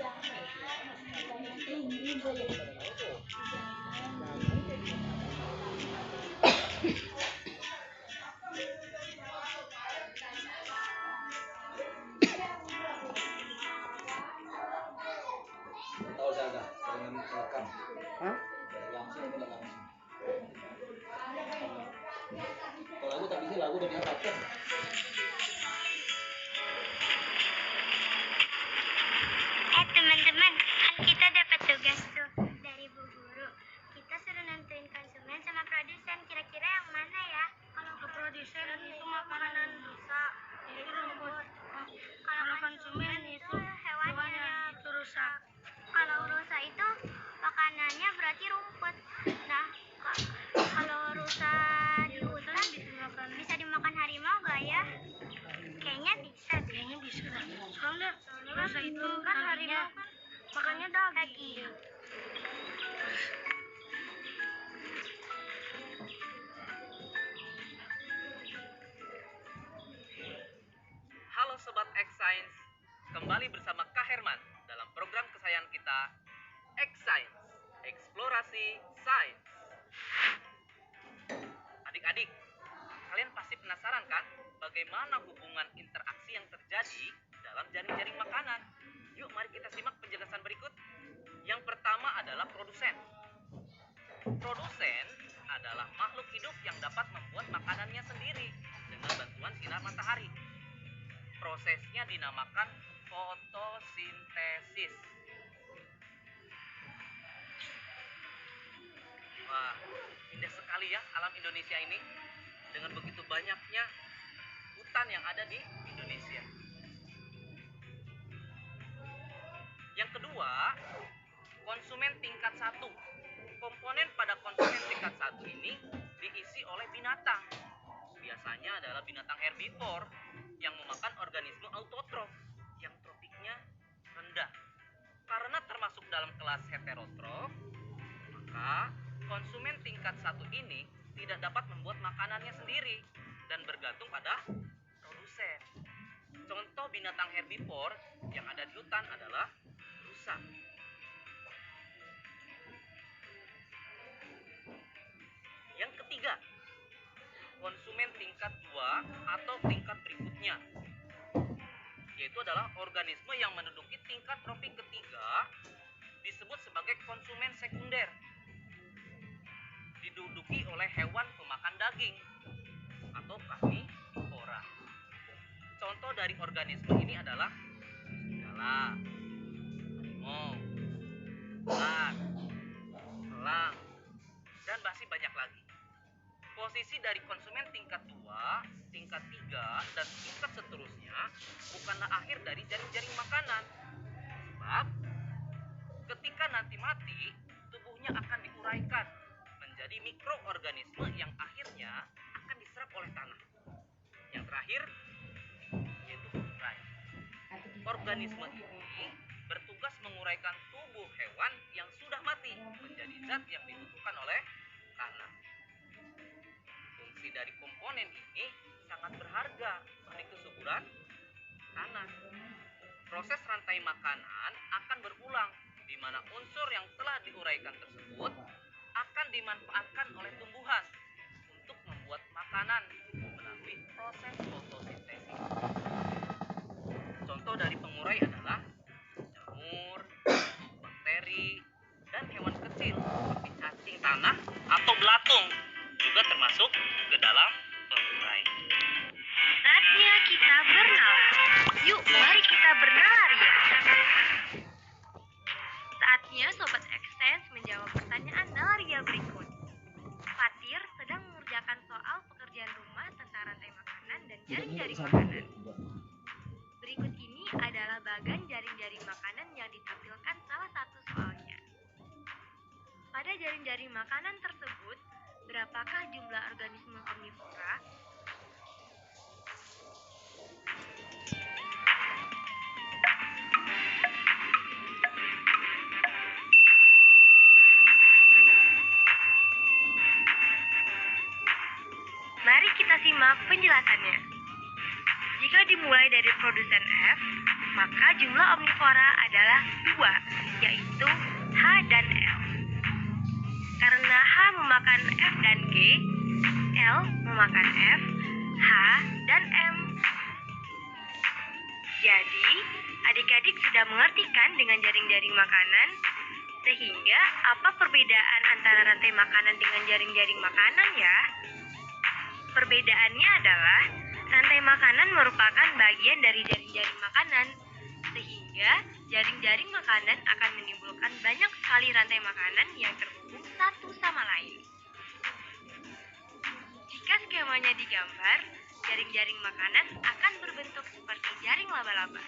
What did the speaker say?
Tahu saya dah, dengan rekam. Hah? Langsung tidak langsung. Kalau lagu tapi sih lagu udah dihapuskan. Teman-teman, kan kita dapat tugas tuh dari Bu Guru. Kita suruh nentuin konsumen sama produsen. Kira-kira yang mana ya? Kalau ke produsen itu makanan rusak, itu rumput. Kalau konsumen itu hewannya itu rusak. Kalau rusak itu makanannya berarti rumput. Nah, kalau rusak di hutan bisa dimakan harimau gak ya? Kayaknya bisa. Soalnya rusak itu kan harimau kan makannya daging. Halo Sobat X-Science, kembali bersama Kak Herman dalam program kesayangan kita, X-Science, Eksplorasi Sains. Adik-adik, kalian pasti penasaran kan bagaimana hubungan interaksi yang terjadi dalam jaring-jaring makanan? Yuk mari kita simak penjelasan berikut. Yang pertama adalah produsen. Produsen adalah makhluk hidup yang dapat membuat makanannya sendiri dengan bantuan sinar matahari. Prosesnya dinamakan fotosintesis. Wah, indah sekali ya alam Indonesia ini dengan begitu banyaknya hutan yang ada di Indonesia. Yang kedua, konsumen tingkat 1. Komponen pada konsumen tingkat 1 ini diisi oleh binatang. Biasanya adalah binatang herbivor yang memakan organisme autotrof yang trofiknya rendah. Karena termasuk dalam kelas heterotrof, maka konsumen tingkat 1 ini tidak dapat membuat makanannya sendiri dan bergantung pada produsen. Contoh binatang herbivor yang ada di hutan adalah rusa. Yang ketiga, konsumen tingkat 2 atau tingkat berikutnya, yaitu adalah organisme yang menduduki tingkat trofik ketiga, disebut sebagai konsumen sekunder. Diduduki oleh hewan pemakan daging atau karnivora. Contoh dari organisme ini adalah serigala, harimau, ular, elang, dan masih banyak lagi. Posisi dari konsumen tingkat 2, tingkat 3, dan tingkat seterusnya bukanlah akhir dari jaring-jaring makanan. Sebab ketika nanti mati, tubuhnya akan diuraikan menjadi mikroorganisme yang akhirnya akan diserap oleh tanah. Yang terakhir yaitu pengurai. Organisme ini bertugas menguraikan tubuh hewan yang sudah mati menjadi zat yang dibutuhkan oleh tanah. Fungsi dari komponen ini sangat berharga bagi kesuburan tanah. Proses rantai makanan akan berulang, di mana unsur yang telah diuraikan tersebut akan dimanfaatkan oleh tumbuhan untuk membuat makanan melalui proses fotosintesis. Contoh dari pengurai adalah jamur, bakteri, dan hewan kecil seperti cacing tanah atau belatung juga termasuk ke dalam pengurai. Saatnya kita bernalar. Yuk, mari kita bernalar ya. Saatnya Sobat X-Science menjawab pertanyaan nalaria berikut. Fatir sedang mengerjakan soal pekerjaan rumah tentang rantai makanan dan jaring-jaring makanan. Berikut ini adalah bagan jaring-jaring makanan yang ditampilkan salah satu soalnya. Pada jaring-jaring makanan tersebut, berapakah jumlah organisme omnivora? Mari kita simak penjelasannya. Jika Jika dimulai dari produsen F, maka jumlah omnivora adalah 2, yaitu H dan L. Karena H memakan F dan G, L memakan F, H, dan M. Jadi, adik-adik sudah mengerti kan dengan jaring-jaring makanan? Sehingga, apa perbedaan antara rantai makanan dengan jaring-jaring makanan ya? Perbedaannya adalah, rantai makanan merupakan bagian dari jaring-jaring makanan. Sehingga, jaring-jaring makanan akan menimbulkan banyak sekali rantai makanan yang terhubung satu sama lain. Jika skemanya digambar, jaring-jaring makanan akan berbentuk seperti jaring laba-laba.